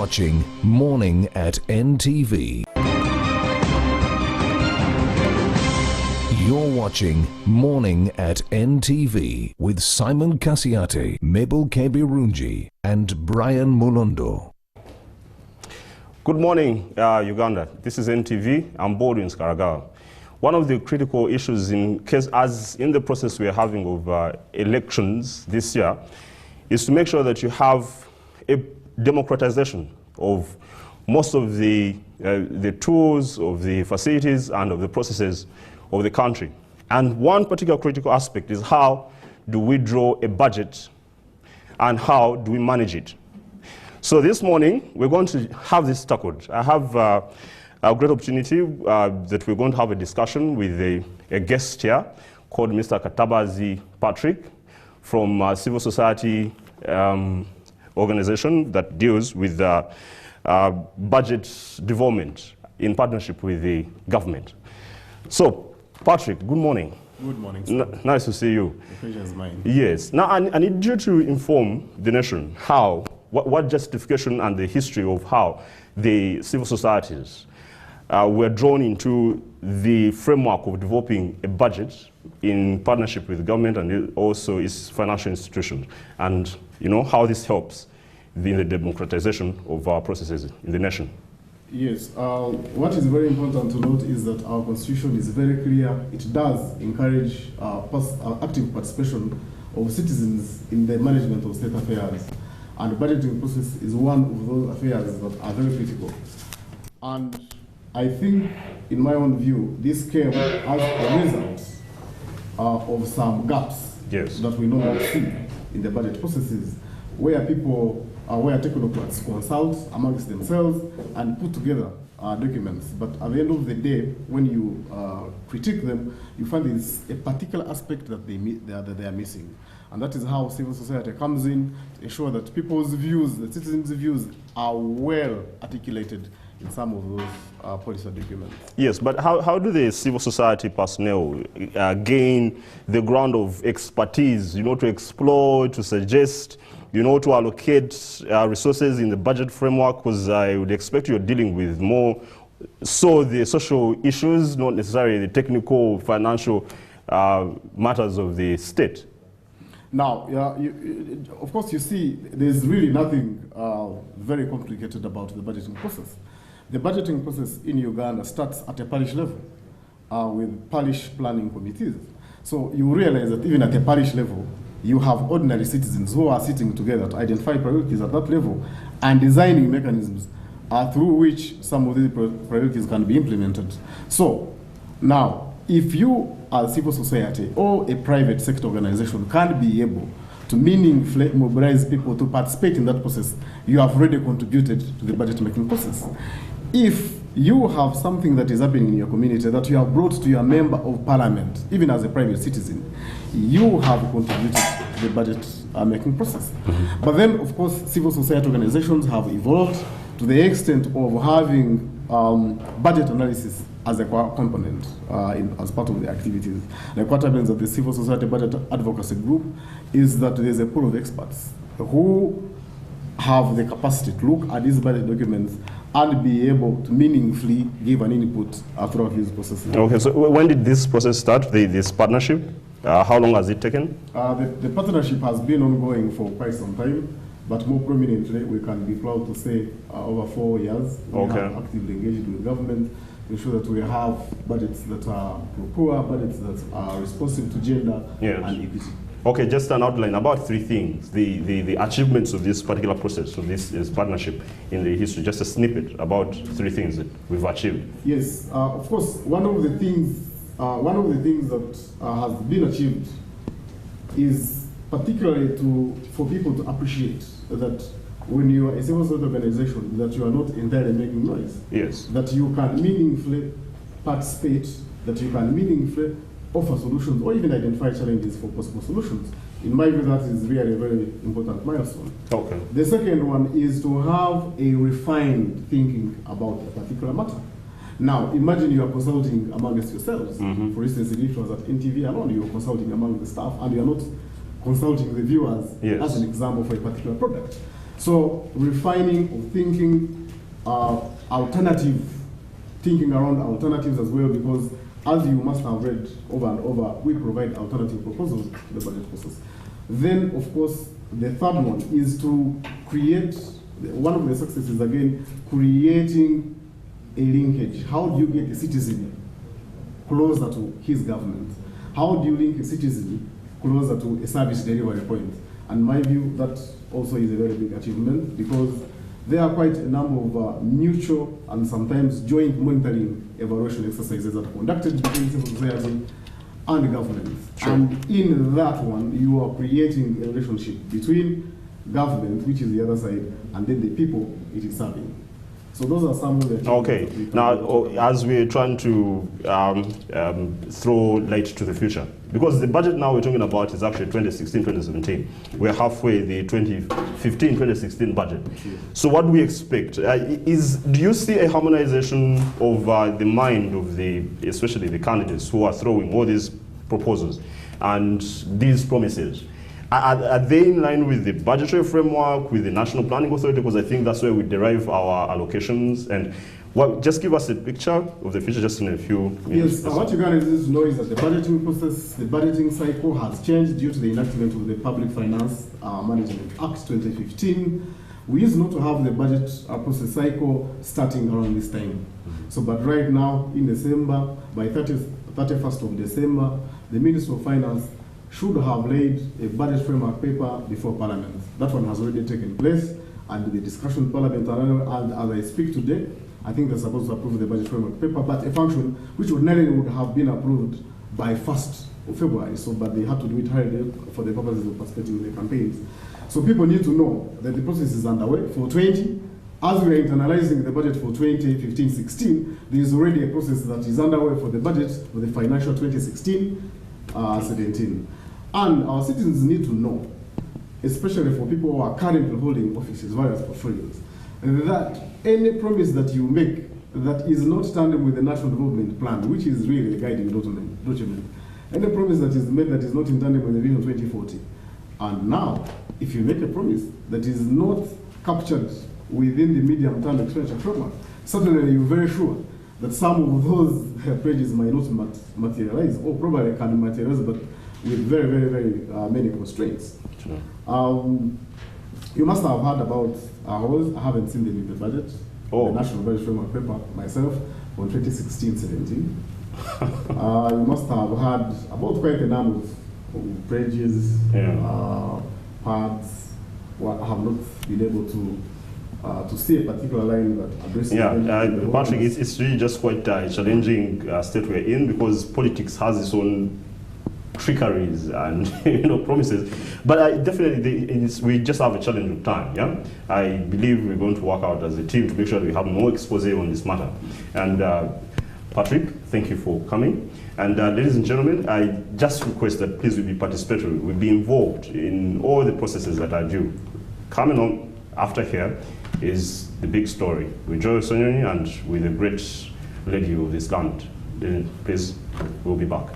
watching Morning at NTV. You're watching Morning at NTV with Simon Kasiate, Mabel Kebirunji and Brian Mulundo. Good morning, Uganda. This is NTV. I'm Baldwin Skaragawa. One of the critical issues in the process we are having of elections this year is to make sure that you have a democratization of most of the tools, of the facilities, and of the processes of the country. And one particular critical aspect is how do we draw a budget and how do we manage it. So this morning, we're going to have this tackled. I have a great opportunity that we're going to have a discussion with a guest here called Mr. Katabaazi Patrick from a civil society organization that deals with budget development in partnership with the government. So, Patrick, good morning. Good morning, sir. Nice to see you. The pleasure is mine. Yes. Now, I need you to inform the nation what justification and the history of how the civil societies were drawn into the framework of developing a budget in partnership with the government and also its financial institutions, and how this helps in the democratization of our processes in the nation. Yes, what is very important to note is that our constitution is very clear. It does encourage active participation of citizens in the management of state affairs. And the budgeting process is one of those affairs that are very critical. And I think, in my own view, this came as a result of some gaps that we normally see in the budget processes, where technocrats consult amongst themselves and put together documents. But at the end of the day, when you critique them, you find there's a particular aspect that they are missing. And that is how civil society comes in to ensure that people's views, the citizens' views, are well articulated in some of those policy documents. Yes, but how do the civil society personnel gain the ground of expertise, to explore, to suggest, to allocate resources in the budget framework? Because I would expect you're dealing with more so the social issues, not necessarily the technical, financial matters of the state. Now, of course, you see, there's really nothing very complicated about the budgeting process. The budgeting process in Uganda starts at a parish level with parish planning committees. So you realize that even at a parish level, you have ordinary citizens who are sitting together to identify priorities at that level and designing mechanisms through which some of these priorities can be implemented. So now, if you as civil society or a private sector organization can't be able to meaningfully mobilize people to participate in that process, you have already contributed to the budget making process. If you have something that is happening in your community that you have brought to your member of parliament, even as a private citizen, you have contributed to the budget making process. Mm-hmm. But then, of course, civil society organizations have evolved to the extent of having budget analysis as a component as part of the activities. Like what happens at the Civil Society Budget Advocacy Group is that there's a pool of experts who have the capacity to look at these budget documents and be able to meaningfully give an input throughout these processes. Okay, so when did this process start, this partnership? How long has it taken? The partnership has been ongoing for quite some time, but more prominently, we can be proud to say over 4 years. We have actively engaged with government to ensure that we have budgets that are pro-poor, budgets that are responsive to gender and equity. Okay, just an outline about 3 things, the achievements of this particular process, of this partnership in the history, just a snippet about 3 things that we've achieved. Yes, of course, one of the things that has been achieved is particularly for people to appreciate that when you are a civil society organization, that you are not entirely making noise. Yes. That you can meaningfully participate, that you can meaningfully offer solutions or even identify challenges for possible solutions. In my view, that is really a very important milestone. Okay. The second one is to have a refined thinking about a particular matter. Now, imagine you are consulting amongst yourselves. Mm-hmm. For instance, if it was at NTV alone, you are consulting among the staff and you are not consulting the viewers as an example for a particular product. So refining of thinking, alternative thinking around alternatives as well, because as you must have read over and over, we provide alternative proposals to the budget process. Then, of course, the third one is to create, one of the successes again, creating a linkage. How do you get a citizen closer to his government? How do you link a citizen closer to a service delivery point? And in my view, that also is a very big achievement, because there are quite a number of mutual and sometimes joint monitoring evaluation exercises that are conducted between civil society and government. Sure. And in that one, you are creating a relationship between government, which is the other side, and then the people it is serving. So those are some of the... Okay. Now, as we're trying to throw light to the future, because the budget now we're talking about is actually 2016-2017. We're halfway the 2015-2016 budget. So what do we expect? Do you see a harmonization of the mind of especially the candidates who are throwing all these proposals and these promises? Are they in line with the budgetary framework, with the National Planning Authority? Because I think that's where we derive our allocations. And just give us a picture of the future just in a few minutes. Yes, what you guys need to know is that the budgeting process, the budgeting cycle has changed due to the enactment of the Public Finance Management Act 2015. We used not to have the budget process cycle starting around this time. So, but right now, in December, by 31st of December, the Minister of Finance should have laid a budget framework paper before Parliament. That one has already taken place, and the discussion in Parliament, and as I speak today, I think they're supposed to approve the budget framework paper, but a function which ordinarily would have been approved by 1st of February, so, but they had to do it hurriedly for the purposes of participating in the campaigns. So people need to know that the process is underway for 20. As we are internalizing the budget for 2015-16, there is already a process that is underway for the budget for the financial 2016-17. And our citizens need to know, especially for people who are currently holding offices, various portfolios, that any promise that you make that is not standing with the National Development Plan, which is really a guiding document, any promise that is made that is not in tandem with the Vision 2040. And now, if you make a promise that is not captured within the medium-term expenditure framework, certainly you're very sure that some of those pledges might not materialize, or probably can materialize, but with very, very, very many constraints. Sure. You must have heard about ours. I haven't seen them in the budget. The National Budget Framework paper myself for 2016-17. You must have heard about quite a number of pledges, parts. I have not been able to see a particular line that addresses. Patrick, it's really just quite a challenging state we're in, because politics has its own trickeries and promises. But definitely, we just have a challenge of time. Yeah, I believe we're going to work out as a team to make sure that we have more expose on this matter. And Patrick, thank you for coming. And ladies and gentlemen, I just request that please we be participatory, we be involved in all the processes that are due. Coming on after here is the big story with Joy Sonyoni and with the great lady of this land. Please, we'll be back.